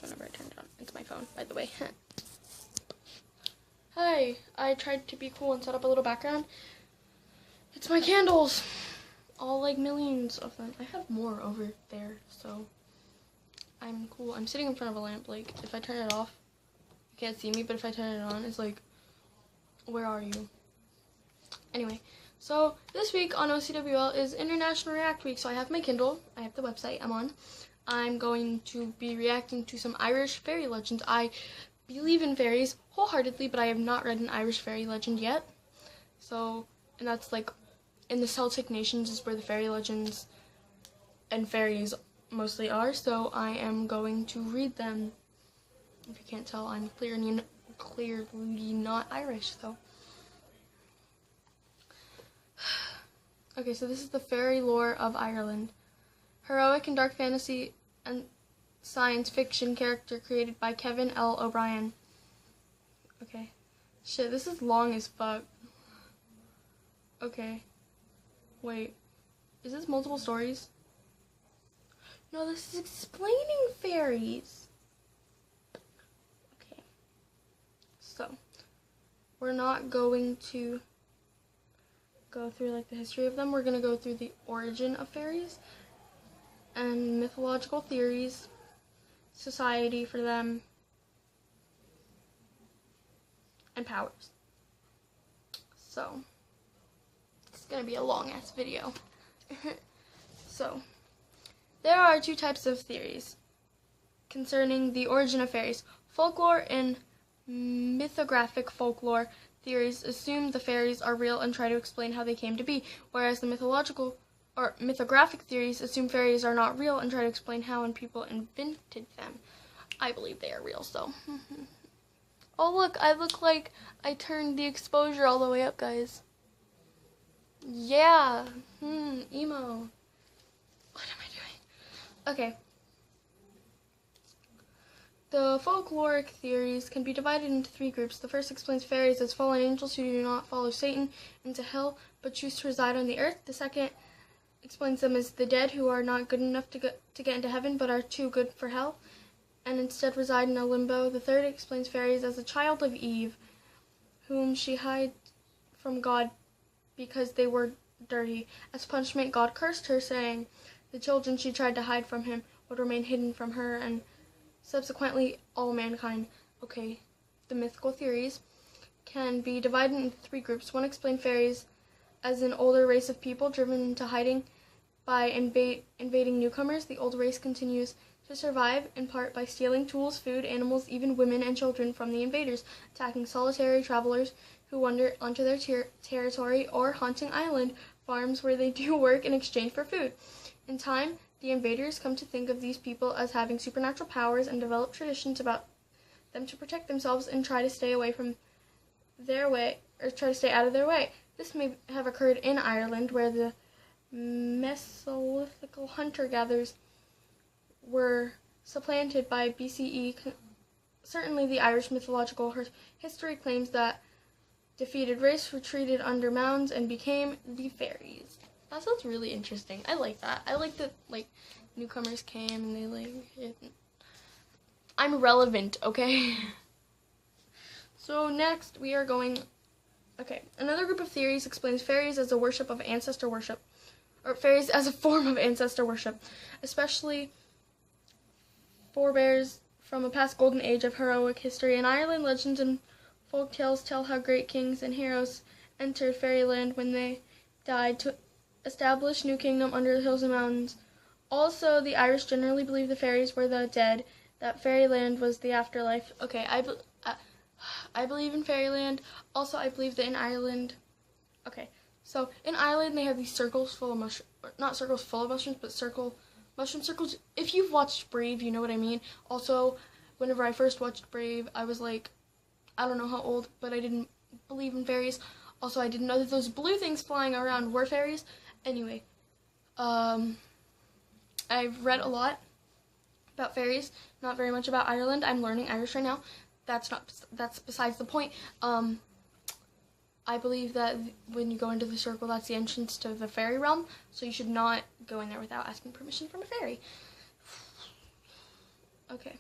whenever I turn it on. It's my phone, by the way. Hi, I tried to be cool and set up a little background. It's my candles. All like millions of them. I have more over there, so I'm cool. I'm sitting in front of a lamp. Like, if I turn it off, you can't see me, but if I turn it on, it's like, where are you? Anyway, so this week on OCWL is International React Week, so I have my Kindle. I have the website I'm on. I'm going to be reacting to some Irish fairy legends. I believe in fairies wholeheartedly, but I have not read an Irish fairy legend yet. So, and that's like, in the Celtic nations is where the fairy legends and fairies mostly are, so I am going to read them. If you can't tell, I'm clearly not Irish, so. Okay, so this is the fairy lore of Ireland. Heroic and dark fantasy and science fiction character created by Kevin L. O'Brien. Okay. Shit, this is long as fuck. Okay. Wait. Is this multiple stories? No, this is explaining fairies. Okay. So, we're not going to go through like the history of them. We're going to go through the origin of fairies and mythological theories, society for them, and powers. So, it's going to be a long ass video. So, there are two types of theories concerning the origin of fairies. Folklore and mythographic folklore theories assume the fairies are real and try to explain how they came to be, whereas the mythological or mythographic theories assume fairies are not real and try to explain how and people invented them. I believe they are real, so. Oh look, I look like I turned the exposure all the way up, guys. Yeah, emo. What am I doing? Okay. The folkloric theories can be divided into three groups. The first explains fairies as fallen angels who do not follow Satan into hell, but choose to reside on the earth. The second explains them as the dead who are not good enough to get into heaven, but are too good for hell, and instead reside in a limbo. The third explains fairies as a child of Eve, whom she hid from God because they were dirty. As punishment, God cursed her, saying the children she tried to hide from him would remain hidden from her, and subsequently all mankind. Okay, the mythical theories can be divided into three groups. One explains fairies as an older race of people driven into hiding by invading newcomers. The old race continues to survive in part by stealing tools, food, animals, even women and children from the invaders, attacking solitary travelers who wander onto their territory, or haunting island farms where they do work in exchange for food. In time, the invaders come to think of these people as having supernatural powers and develop traditions about them to protect themselves and try to stay away from their way, or try to stay out of their way. This may have occurred in Ireland, where the Mesolithical hunter-gatherers were supplanted by BCE. Certainly the Irish mythological history claims that defeated race retreated under mounds and became the fairies. That sounds really interesting. I like that. I like that, like, newcomers came and they, like, I'm relevant, okay? So next we are going, okay, another group of theories explains fairies as a worship of ancestor worship, or fairies as a form of ancestor worship, especially forebears from a past golden age of heroic history. In Ireland, legends and folk tales tell how great kings and heroes entered fairyland when they died to establish new kingdom under the hills and mountains. Also, the Irish generally believe the fairies were the dead, that fairyland was the afterlife. Okay, I believe in fairyland. Also, I believe that in Ireland, okay, so in Ireland they have these circles full of mushrooms, not circles full of mushrooms, but mushroom circles. If you've watched Brave, you know what I mean. Also, whenever I first watched Brave, I was like, I don't know how old, but I didn't believe in fairies. Also, I didn't know that those blue things flying around were fairies. Anyway, I've read a lot about fairies, not very much about Ireland. I'm learning Irish right now. That's besides the point. I believe that when you go into the circle, that's the entrance to the fairy realm, so you should not go in there without asking permission from a fairy. Okay.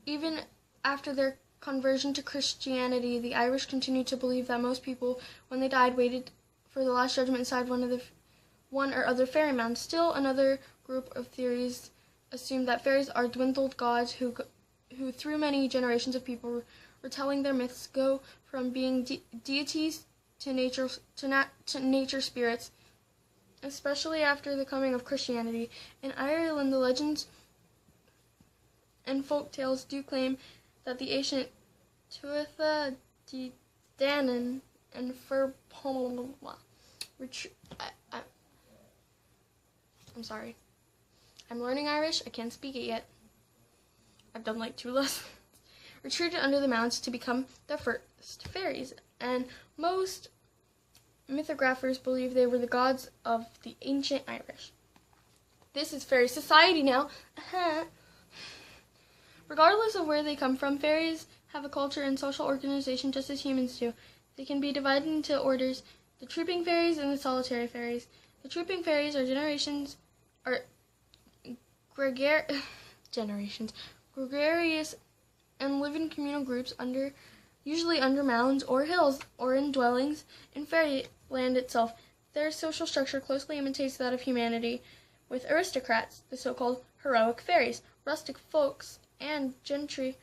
Even after their conversion to Christianity, the Irish continued to believe that most people, when they died, waited for the Last Judgment inside one or other fairy mound. Still, another group of theories assume that fairies are dwindled gods who through many generations of people retelling their myths, go from being deities to nature spirits, especially after the coming of Christianity. In Ireland, the legends and folk tales do claim that the ancient Tuatha De Danann and I'm sorry. I'm learning Irish. I can't speak it yet. I've done like 2 lessons. Retreated under the mounds to become the first fairies, and most mythographers believe they were the gods of the ancient Irish. This is fairy society now. Regardless of where they come from, fairies have a culture and social organization just as humans do. They can be divided into orders: the trooping fairies and the solitary fairies. The trooping fairies are gregarious and live in communal groups usually under mounds or hills or in dwellings in fairyland itself. Their social structure closely imitates that of humanity, with aristocrats, the so-called heroic fairies, rustic folks, and gentry.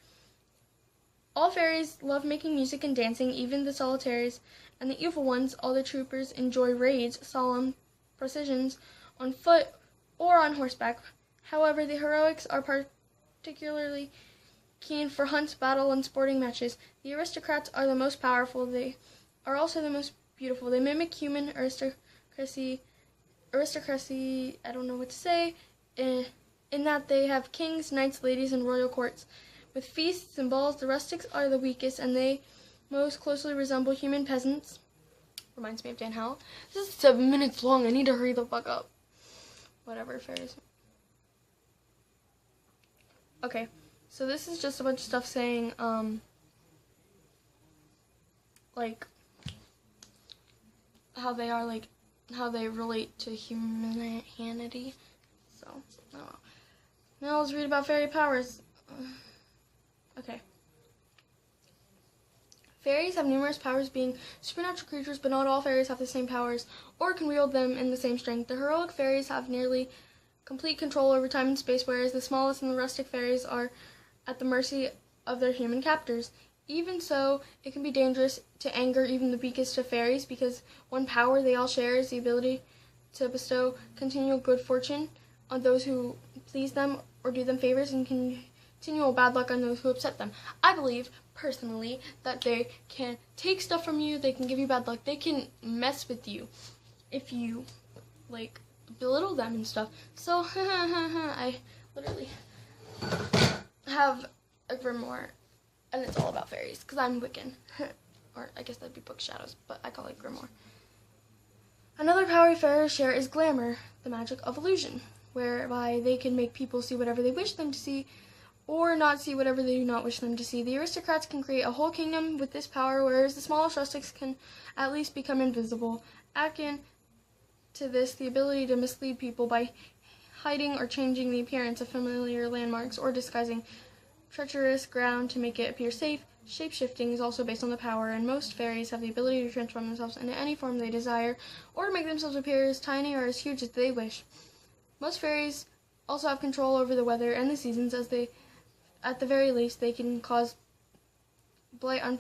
All fairies love making music and dancing, even the solitaries, and the evil ones. All the troopers enjoy raids, solemn processions, on foot or on horseback. However, the heroics are particularly keen for hunts, battle, and sporting matches. The aristocrats are the most powerful. They are also the most beautiful. They mimic human aristocracy, I don't know what to say, in that they have kings, knights, ladies, and royal courts. With feasts and balls, the rustics are the weakest, and they most closely resemble human peasants. Reminds me of Dan Howell. This is 7 minutes long. I need to hurry the fuck up. Whatever, fairies. Okay, so this is just a bunch of stuff saying, like, how they are, like, how they relate to humanity. So, I don't know. Now let's read about fairy powers. Okay. Fairies have numerous powers, being supernatural creatures, but not all fairies have the same powers or can wield them in the same strength. The heroic fairies have nearly complete control over time and space, whereas the smallest and the rustic fairies are at the mercy of their human captors. Even so, it can be dangerous to anger even the weakest of fairies, because one power they all share is the ability to bestow continual good fortune on those who please them or do them favors, and continual bad luck on those who upset them. I believe, personally, that they can take stuff from you, they can give you bad luck, they can mess with you if you, like, belittle them and stuff. So, I literally have a grimoire, and it's all about fairies, because I'm Wiccan. Or, I guess that'd be Book Shadows, but I call it grimoire. Another power fairies share is glamour, the magic of illusion, whereby they can make people see whatever they wish them to see, or not see whatever they do not wish them to see. The aristocrats can create a whole kingdom with this power, whereas the smallest rustics can at least become invisible. Akin to this, the ability to mislead people by hiding or changing the appearance of familiar landmarks or disguising treacherous ground to make it appear safe. Shape-shifting is also based on the power, and most fairies have the ability to transform themselves into any form they desire, or to make themselves appear as tiny or as huge as they wish. Most fairies also have control over the weather and the seasons, as they, at the very least, they can cause blight on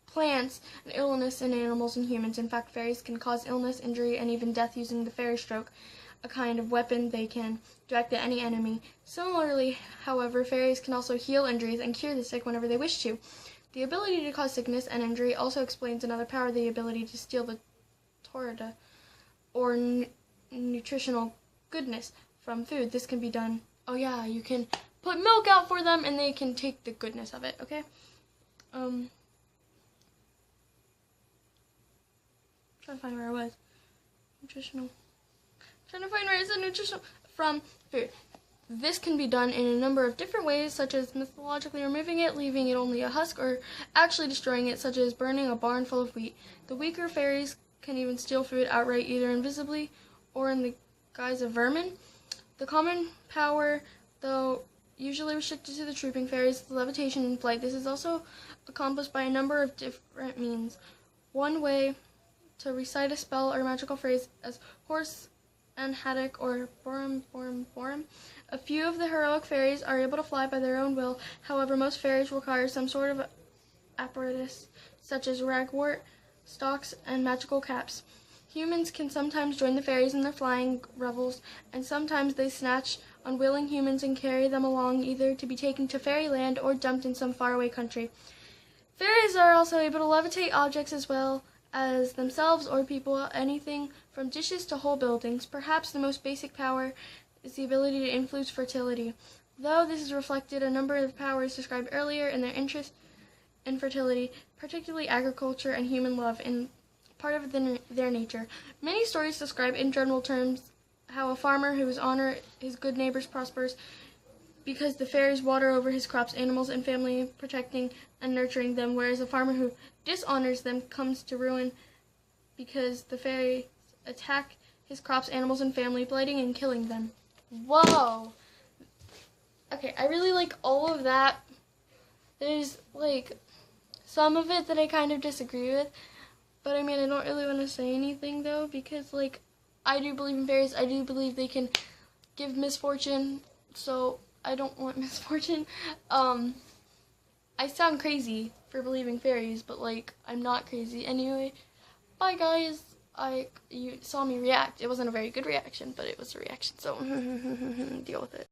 plants and illness in animals and humans. In fact, fairies can cause illness, injury, and even death using the fairy stroke, a kind of weapon they can direct at any enemy. Similarly, however, fairies can also heal injuries and cure the sick whenever they wish to. The ability to cause sickness and injury also explains another power, the ability to steal the torrida, or nutritional goodness, from food. This can be done, oh yeah, you can put milk out for them and they can take the goodness of it, okay? Trying to find where I was. Trying to find where it said nutritional from food. This can be done in a number of different ways, such as mythologically removing it, leaving it only a husk, or actually destroying it, such as burning a barn full of wheat. The weaker fairies can even steal food outright, either invisibly or in the guise of vermin. The common power, though, usually restricted to the trooping fairies, levitation, and flight. This is also accomplished by a number of different means. One way to recite a spell or magical phrase as horse and haddock or borum. A few of the heroic fairies are able to fly by their own will. However, most fairies require some sort of apparatus, such as ragwort, stalks, and magical caps. Humans can sometimes join the fairies in their flying revels, and sometimes they snatch unwilling humans and carry them along, either to be taken to fairyland or dumped in some faraway country. Fairies are also able to levitate objects as well as themselves or people, anything from dishes to whole buildings. Perhaps the most basic power is the ability to influence fertility, though this is reflected a number of powers described earlier in their interest in fertility, particularly agriculture and human love, in part of their nature. Many stories describe in general terms how a farmer whose honor his good neighbors prospers because the fairies water over his crops, animals, and family, protecting and nurturing them, whereas a farmer who dishonors them comes to ruin because the fairies attack his crops, animals, and family, blighting and killing them. Whoa! Okay, I really like all of that. There's, like, some of it that I kind of disagree with, but I mean, I don't really want to say anything, though, because, like, I do believe in fairies. I do believe they can give misfortune, so I don't want misfortune. I sound crazy for believing fairies, but, like, I'm not crazy. Anyway, bye, guys. You saw me react. It wasn't a very good reaction, but it was a reaction, so deal with it.